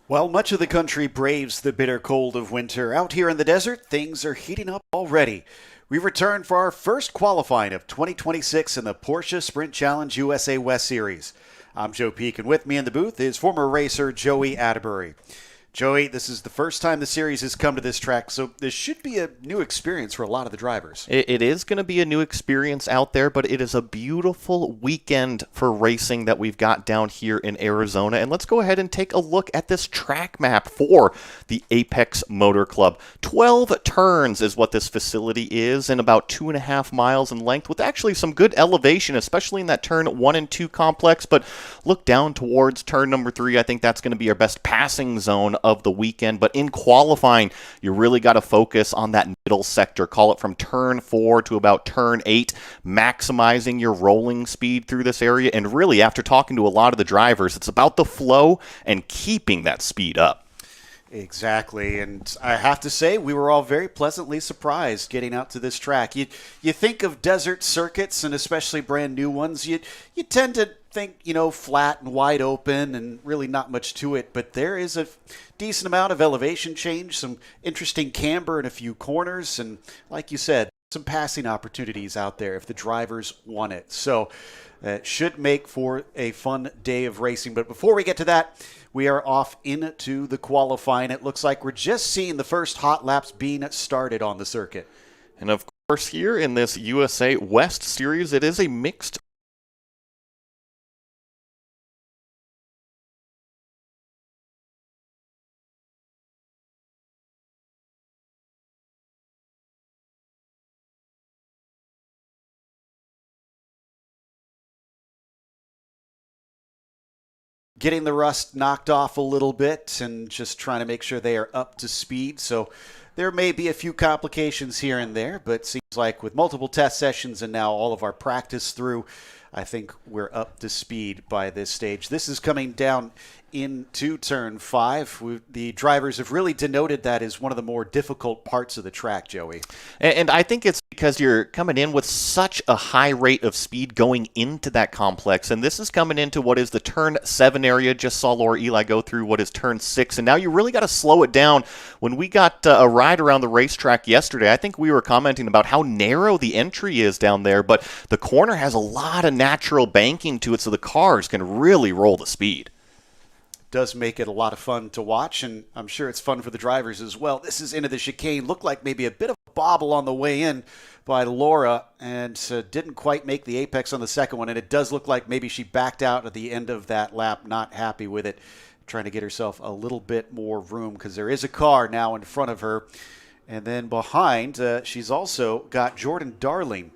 While much of the country braves the bitter cold of winter, out here in the desert, things are heating up already. We return for our first qualifying of 2026 in the Porsche Sprint Challenge USA West Series. I'm Joe Peak, and with me in the booth is former racer Joey Atterbury. Joey, this is the first time the series has come to this track, so this should be a new experience for a lot of the drivers. It is going to be a new experience out there, but it is a beautiful weekend for racing that we've got down here in Arizona. And let's go ahead and take a look at this track map for the Apex Motor Club. 12 turns is what this facility is, and about 2.5 miles in length, with actually some good elevation, especially in that turn 1 and 2 complex. But look down towards turn number 3. I think that's going to be our best passing zone of the weekend. But in qualifying, you really got to focus on that middle sector. Call it from turn 4 to about turn 8, maximizing your rolling speed through this area. And really, after talking to a lot of the drivers, it's about the flow and keeping that speed up. Exactly, and I have to say we were all very pleasantly surprised getting out to this track. You think of desert circuits, and especially brand new ones, you tend to think, flat and wide open and really not much to it, but there is a decent amount of elevation change, some interesting camber in a few corners, and like you said, some passing opportunities out there if the drivers want it. So it should make for a fun day of racing. But before we get to that, we are off into the qualifying. It looks like we're just seeing the first hot laps being started on the circuit. And of course, here in this USA West Series, it is a mixed getting the rust knocked off a little bit and just trying to make sure they are up to speed. So there may be a few complications here and there, but it seems like with multiple test sessions and now all of our practice through, I think we're up to speed by this stage. This is coming down into turn 5. The drivers have really denoted that as one of the more difficult parts of the track, Joey. And I think it's because you're coming in with such a high rate of speed going into that complex. And this is coming into what is the turn 7 area. Just saw Laura Eli go through what is turn 6. And now you really got to slow it down. When we got a ride around the racetrack yesterday, I think we were commenting about how narrow the entry is down there. But the corner has a lot of natural banking to it, so the cars can really roll the speed. Does make it a lot of fun to watch, and I'm sure it's fun for the drivers as well. This is into the chicane. Looked like maybe a bit of a bobble on the way in by Laura, and didn't quite make the apex on the second one, and it does look like maybe she backed out at the end of that lap, not happy with it, trying to get herself a little bit more room because there is a car now in front of her. And then behind, she's also got Jordan Darling,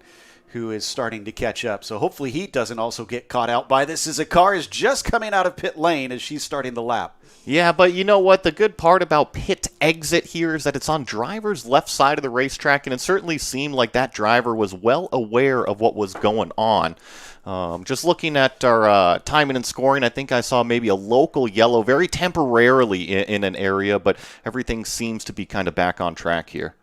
who is starting to catch up. So hopefully he doesn't also get caught out by this, as a car is just coming out of pit lane as she's starting the lap. Yeah, but you know what? The good part about pit exit here is that it's on driver's left side of the racetrack, and it certainly seemed like that driver was well aware of what was going on. Just looking at our timing and scoring, I think I saw maybe a local yellow very temporarily in an area, but everything seems to be kind of back on track here.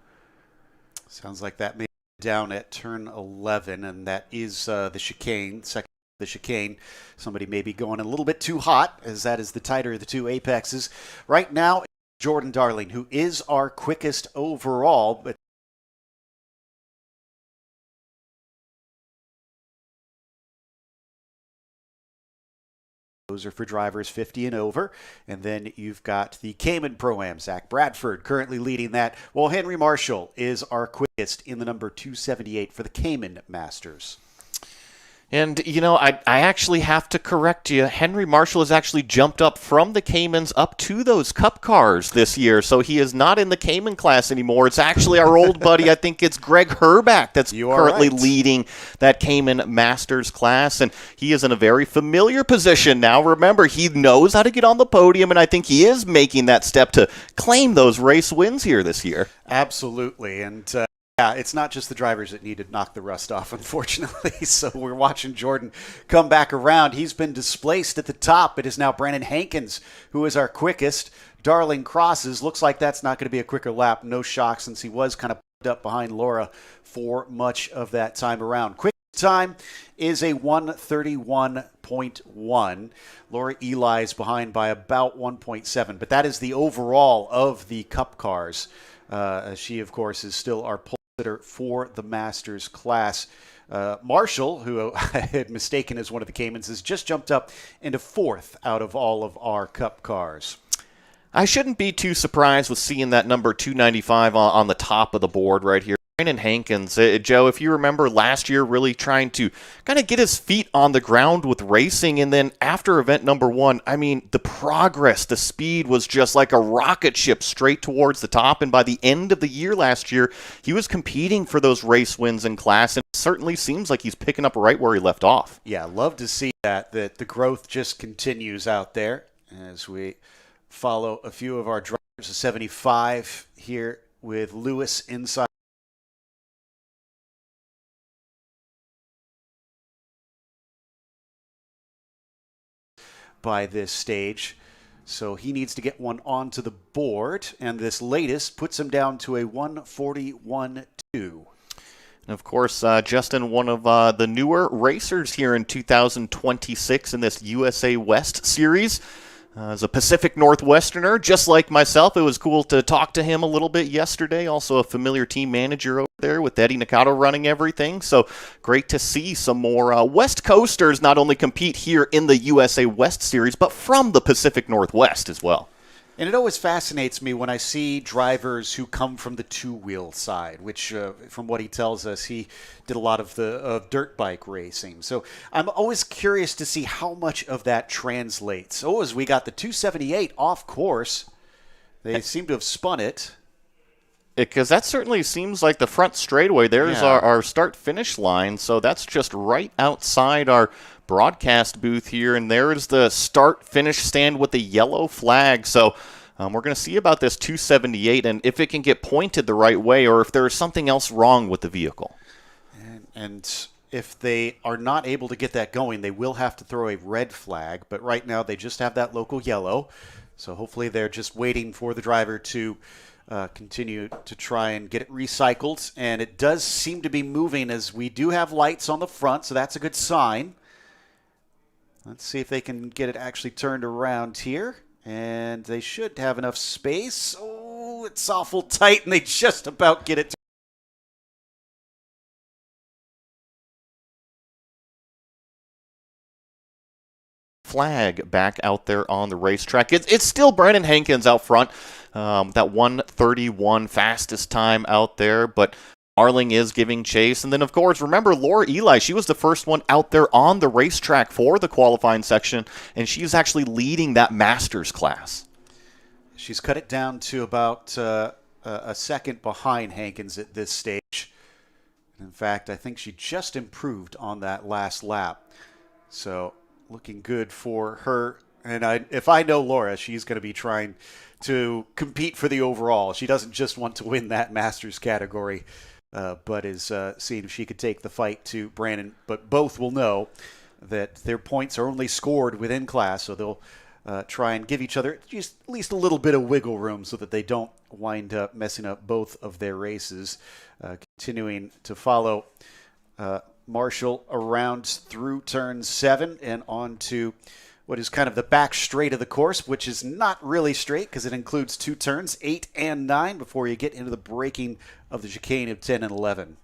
Sounds like that may down at turn 11, and that is the chicane, second the chicane. Somebody may be going a little bit too hot, as that is the tighter of the two apexes. Right now, Jordan Darling, who is our quickest overall, but those are for drivers 50 and over. And then you've got the Cayman Pro-Am. Zach Bradford currently leading that, while Henry Marshall is our quickest in the number 278 for the Cayman Masters. And, I actually have to correct you. Henry Marshall has actually jumped up from the Caymans up to those Cup cars this year, so he is not in the Cayman class anymore. It's actually our old buddy, I think it's Greg Herback, that's currently leading that Cayman Masters class, and he is in a very familiar position now. Remember, he knows how to get on the podium, and I think he is making that step to claim those race wins here this year. Absolutely, and yeah, it's not just the drivers that need to knock the rust off, unfortunately. So we're watching Jordan come back around. He's been displaced at the top. It is now Brandon Hankins who is our quickest. Darling crosses. Looks like that's not going to be a quicker lap. No shock, since he was kind of up behind Laura for much of that time around. Quick Time is a 1:31.1. Laura Eli's behind by about 1.7, but that is the overall of the Cup cars. She, of course, is still our pole sitter for the Masters class. Marshall, who I had mistaken as one of the Caymans, has just jumped up into fourth out of all of our Cup cars. I shouldn't be too surprised with seeing that number 295 on the top of the board right here. Brandon Hankins, Joe, if you remember last year, really trying to kind of get his feet on the ground with racing, and then after event number one, I mean, the progress, the speed was just like a rocket ship straight towards the top, and by the end of the year last year, he was competing for those race wins in class, and it certainly seems like he's picking up right where he left off. Yeah, love to see that the growth just continues out there as we follow a few of our drivers. A 75 here with Lewis inside. By this stage, so he needs to get one onto the board, and this latest puts him down to a 141.2. And of course, Justin, one of the newer racers here in 2026 in this USA West Series. As a Pacific Northwesterner, just like myself, it was cool to talk to him a little bit yesterday. Also a familiar team manager over there with Eddie Nakato running everything. So great to see some more West Coasters not only compete here in the USA West Series, but from the Pacific Northwest as well. And it always fascinates me when I see drivers who come from the two-wheel side, which, from what he tells us, he did a lot of the dirt bike racing. So I'm always curious to see how much of that translates. Oh, as we got the 278 off course, they seem to have spun it. Because that certainly seems like the front straightaway. There's our start-finish line, so that's just right outside our broadcast booth here, and there's the start-finish stand with the yellow flag. So we're going to see about this 278 and if it can get pointed the right way or if there is something else wrong with the vehicle. And if they are not able to get that going, they will have to throw a red flag, but right now they just have that local yellow. So hopefully they're just waiting for the driver to continue to try and get it recycled, and it does seem to be moving as we do have lights on the front, so that's a good sign. Let's see if they can get it actually turned around here, and they should have enough space. Oh, it's awful tight, and they just about get it Flag back out there on the racetrack. It's still Brandon Hankins out front. That 1:31 fastest time out there, but Marling is giving chase. And then, of course, remember Laura Eli. She was the first one out there on the racetrack for the qualifying section, and she's actually leading that Masters class. She's cut it down to about a second behind Hankins at this stage. In fact, I think she just improved on that last lap. So looking good for her. And if I know Laura, she's going to be trying to compete for the overall. She doesn't just want to win that Masters category, but is seeing if she could take the fight to Brandon. But both will know that their points are only scored within class, so they'll try and give each other just at least a little bit of wiggle room so that they don't wind up messing up both of their races. Continuing to follow Marshall around through turn 7 and on to what is kind of the back straight of the course, which is not really straight because it includes 2 turns, 8 and 9, before you get into the braking of the chicane of 10 and 11.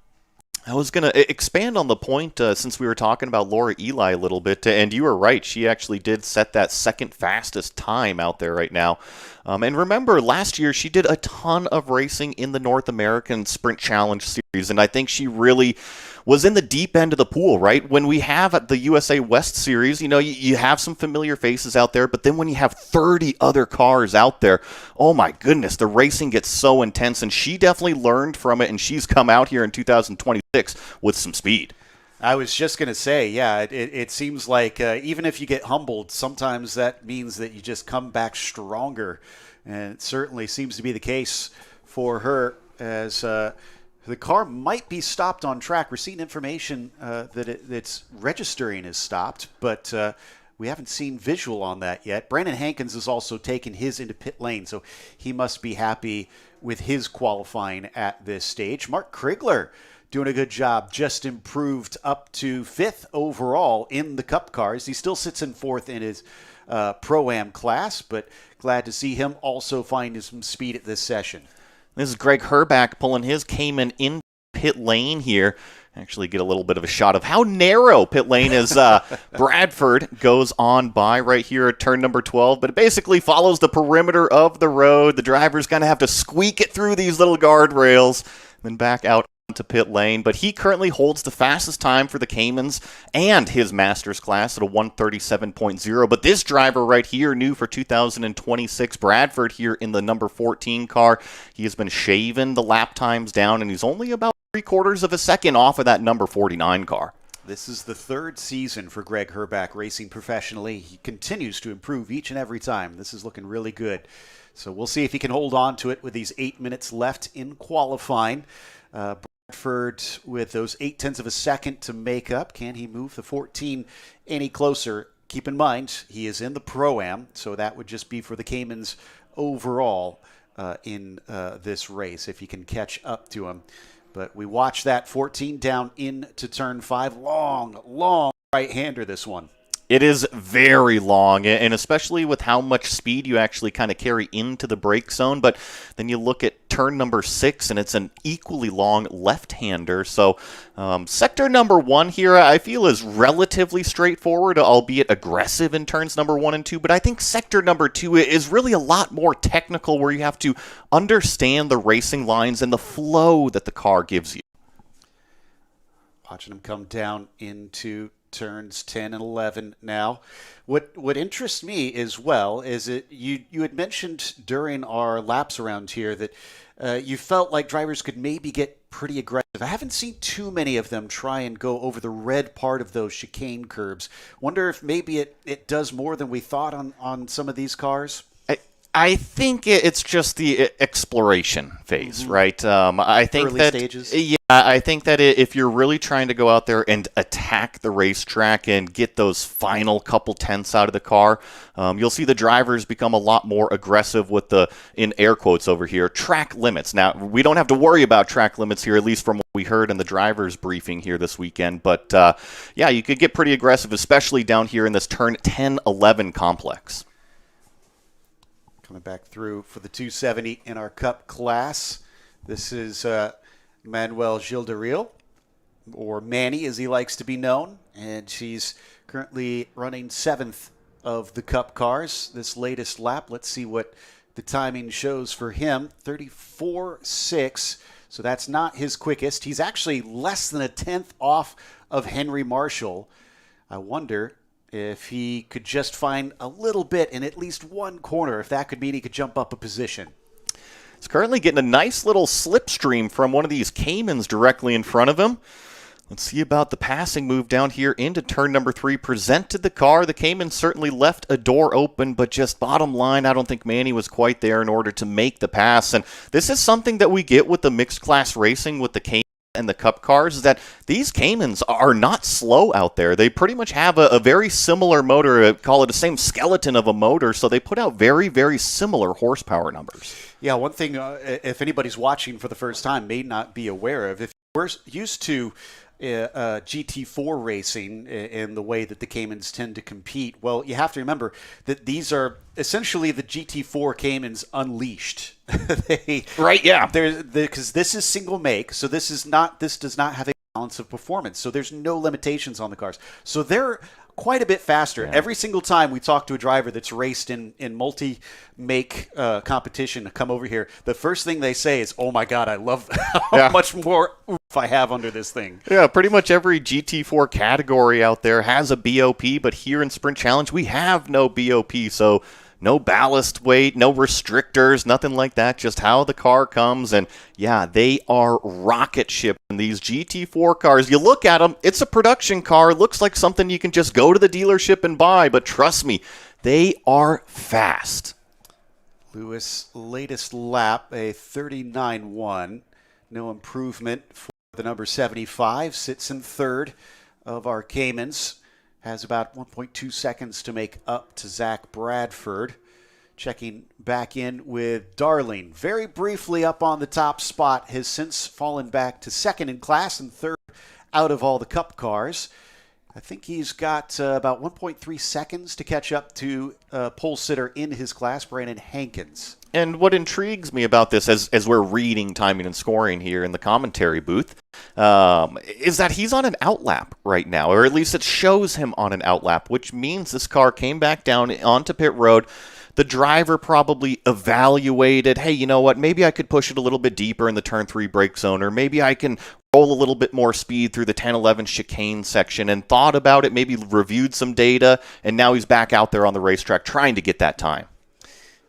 I was going to expand on the point since we were talking about Laura Eli a little bit, and you were right. She actually did set that second fastest time out there right now. And remember, last year she did a ton of racing in the North American Sprint Challenge Series, and I think she really was in the deep end of the pool, right? When we have the USA West Series, you have some familiar faces out there, but then when you have 30 other cars out there, oh my goodness, the racing gets so intense, and she definitely learned from it, and she's come out here in 2026 with some speed. I was just going to say, yeah, it seems like even if you get humbled, sometimes that means that you just come back stronger, and it certainly seems to be the case for her as the car might be stopped on track. We're seeing information that its registering is stopped, but we haven't seen visual on that yet. Brandon Hankins has also taken his into pit lane, so he must be happy with his qualifying at this stage. Mark Krigler doing a good job. Just improved up to 5th overall in the Cup cars. He still sits in 4th in his Pro-Am class, but glad to see him also finding some speed at this session. This is Greg Herback pulling his Cayman in pit lane here. Actually get a little bit of a shot of how narrow pit lane is. Bradford goes on by right here at turn number 12, but it basically follows the perimeter of the road. The driver's going to have to squeak it through these little guardrails, then back out to pit lane. But he currently holds the fastest time for the Caymans and his Masters class at a 1:37.0. But this driver right here, new for 2026, Bradford here in the number 14 car, he has been shaving the lap times down, and he's only about 3/4 of a second off of that number 49 car. This is the 3rd season for Greg Herback racing professionally. He continues to improve each and every time. This is looking really good. So we'll see if he can hold on to it with these 8 minutes left in qualifying. Bradford with those 0.8 of a second to make up. Can he move the 14 any closer? Keep in mind, he is in the Pro-Am, so that would just be for the Caymans overall in this race, if he can catch up to him. But we watch that 14 down into turn 5. Long right-hander, this one. It is very long, and especially with how much speed you actually kind of carry into the brake zone. But then you look at turn number 6, and it's an equally long left-hander. So sector number 1 here, I feel, is relatively straightforward, albeit aggressive in turns number 1 and 2. But I think sector number 2 is really a lot more technical, where you have to understand the racing lines and the flow that the car gives you. Watching him come down into turns 10 and 11 now. What interests me as well is that you had mentioned during our laps around here that you felt like drivers could maybe get pretty aggressive. I haven't seen too many of them try and go over the red part of those chicane curbs. Wonder if maybe it does more than we thought on some of these cars. I think it's just the exploration phase, right? I think early that stages. Yeah, I think that if you're really trying to go out there and attack the racetrack and get those final couple tenths out of the car, you'll see the drivers become a lot more aggressive with the, in air quotes over here, track limits. Now, we don't have to worry about track limits here, at least from what we heard in the drivers' briefing here this weekend. But yeah, you could get pretty aggressive, especially down here in this turn 10-11 complex. Coming back through for the 270 in our Cup class. This is Manuel Gildaril, or Manny as he likes to be known, and she's currently running 7th of the Cup cars this latest lap. Let's see what the timing shows for him. 34.6, so that's not his quickest. He's actually less than a 10th off of Henry Marshall. I wonder if he could just find a little bit in at least one corner, if that could mean he could jump up a position. He's currently getting a nice little slipstream from one of these Caymans directly in front of him. Let's see about the passing move down here into turn number 3. Presented the car. The Cayman certainly left a door open, but just bottom line, I don't think Manny was quite there in order to make the pass. And this is something that we get with the mixed class racing with the Cayman and the Cup cars, is that these Caymans are not slow out there. They pretty much have a very similar motor, call it the same skeleton of a motor, so they put out very, very similar horsepower numbers. Yeah, one thing, if anybody's watching for the first time, may not be aware of, if we're used to GT4 racing in the way that the Caymans tend to compete, well, you have to remember that these are essentially the GT4 Caymans unleashed. Right, yeah. Because this is single make, so this does not have a balance of performance. So there's no limitations on the cars. So they're quite a bit faster. Yeah. Every single time we talk to a driver that's raced in multi-make competition to come over here, the first thing they say is, oh my God, I love how much more oomph I have under this thing. Yeah, pretty much every GT4 category out there has a BOP, but here in Sprint Challenge, we have no BOP, so no ballast weight, no restrictors, nothing like that, just how the car comes. And yeah, they are rocket shipping these GT4 cars. You look at them, it's a production car. It looks like something you can just go to the dealership and buy, but trust me, they are fast. Lewis, latest lap, a 39.1. No improvement for the number 75. Sits in 3rd of our Caymans. Has about 1.2 seconds to make up to Zach Bradford. Checking back in with Darling. Very briefly up on the top spot, has since fallen back to second in class and third out of all the Cup cars. I think he's got about 1.3 seconds to catch up to pole sitter in his class, Brandon Hankins. And what intrigues me about this, as we're reading timing and scoring here in the commentary booth, is that he's on an outlap right now, or at least it shows him on an outlap, which means this car came back down onto pit road. The driver probably evaluated, hey, you know what, maybe I could push it a little bit deeper in the turn 3 brake zone, or maybe I can roll a little bit more speed through the 10-11 chicane section, and thought about it, maybe reviewed some data, and now he's back out there on the racetrack trying to get that time.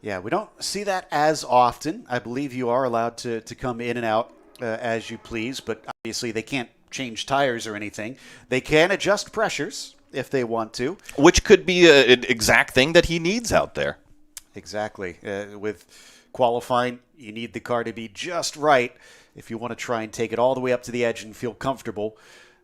Yeah, we don't see that as often. I believe you are allowed to come in and out as you please, but obviously they can't change tires or anything. They can adjust pressures if they want to. Which could be an exact thing that he needs out there. Exactly. With qualifying, you need the car to be just right if you want to try and take it all the way up to the edge and feel comfortable.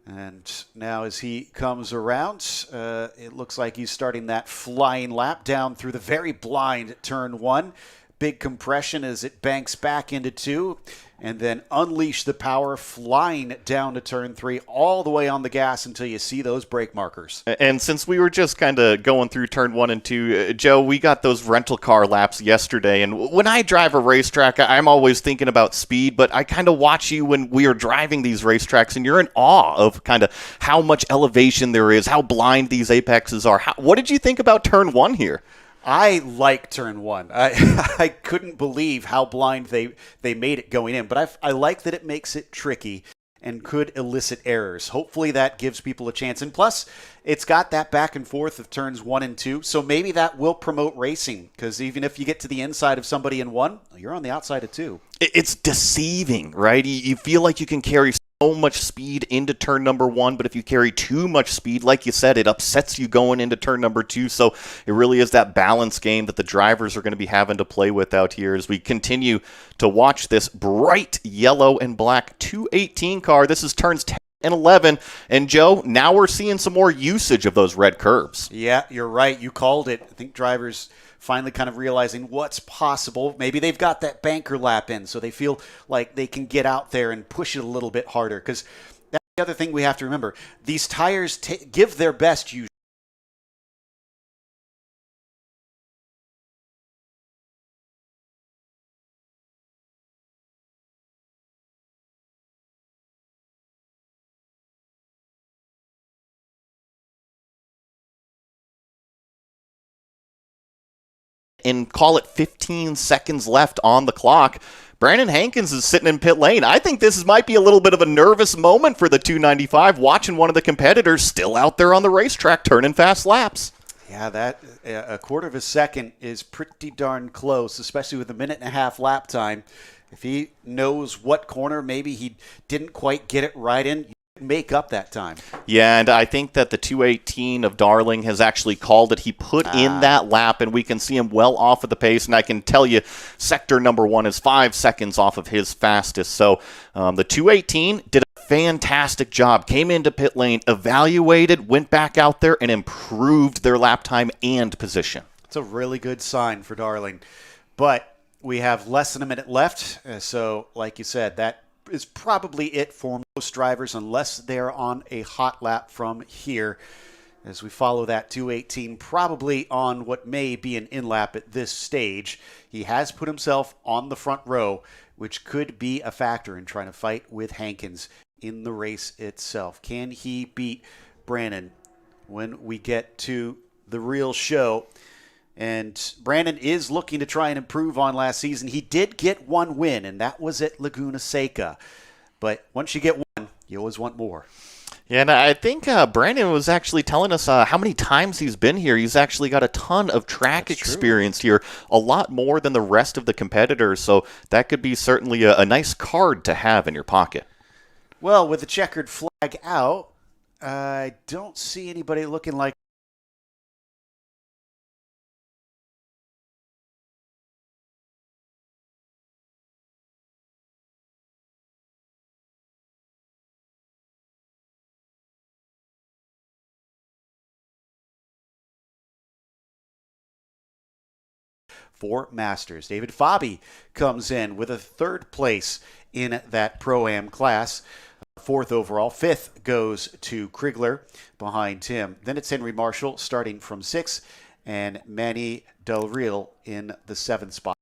And now as he comes around, it looks like he's starting that flying lap down through the very blind turn 1. Big compression as it banks back into 2. And then unleash the power, flying down to turn 3, all the way on the gas until you see those brake markers. And since we were just kind of going through turn 1 and 2, Joe, we got those rental car laps yesterday. And when I drive a racetrack, I'm always thinking about speed, but I kind of watch you when we are driving these racetracks, and you're in awe of kind of how much elevation there is, how blind these apexes are. What did you think about turn 1 here? I like turn 1. I couldn't believe how blind they made it going in, but I like that it makes it tricky and could elicit errors. Hopefully that gives people a chance. And plus, it's got that back and forth of turns 1 and 2, so maybe that will promote racing, because even if you get to the inside of somebody in 1, you're on the outside of 2. It's deceiving, right? You feel like you can carry so much speed into turn number 1, but if you carry too much speed, like you said, it upsets you going into turn number 2. So it really is that balance game that the drivers are going to be having to play with out here as we continue to watch this bright yellow and black 218 car. This is turns 10 and 11. And Joe, now we're seeing some more usage of those red curves. Yeah, you're right. You called it. I think drivers finally kind of realizing what's possible. Maybe they've got that banker lap in, so they feel like they can get out there and push it a little bit harder. Because that's the other thing we have to remember. These tires give their best usually. And call it 15 seconds left on the clock. Brandon Hankins is sitting in pit lane. I think this might be a little bit of a nervous moment for the 295, watching one of the competitors still out there on the racetrack turning fast laps. Yeah, that a quarter of a second is pretty darn close, especially with a minute and a half lap time. If he knows what corner maybe he didn't quite get it right in, make up that time. Yeah, and I think that the 218 of Darling has actually called it. He put in that lap, and we can see him well off of the pace, and I can tell you sector number 1 is 5 seconds off of his fastest. So the 218 did a fantastic job, came into pit lane, evaluated, went back out there, and improved their lap time and position. It's a really good sign for Darling. But we have less than a minute left, so like you said, that is probably it for most drivers unless they're on a hot lap from here. As we follow that 218, probably on what may be an in-lap at this stage. He has put himself on the front row, which could be a factor in trying to fight with Hankins in the race itself. Can he beat Brandon when we get to the real show? And Brandon is looking to try and improve on last season. He did get one win, and that was at Laguna Seca. But once you get one, you always want more. Yeah, and I think Brandon was actually telling us how many times he's been here. He's actually got a ton of track experience here, a lot more than the rest of the competitors. So that could be certainly a nice card to have in your pocket. Well, with the checkered flag out, I don't see anybody looking like for Masters. David Fabi comes in with a third place in that Pro-Am class. Fourth overall. Fifth goes to Krigler behind him. Then it's Henry Marshall starting from 6 and Manny Del Real in the 7th spot.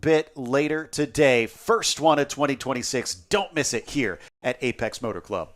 Bit later today. First one of 2026. Don't miss it here at Apex Motor Club.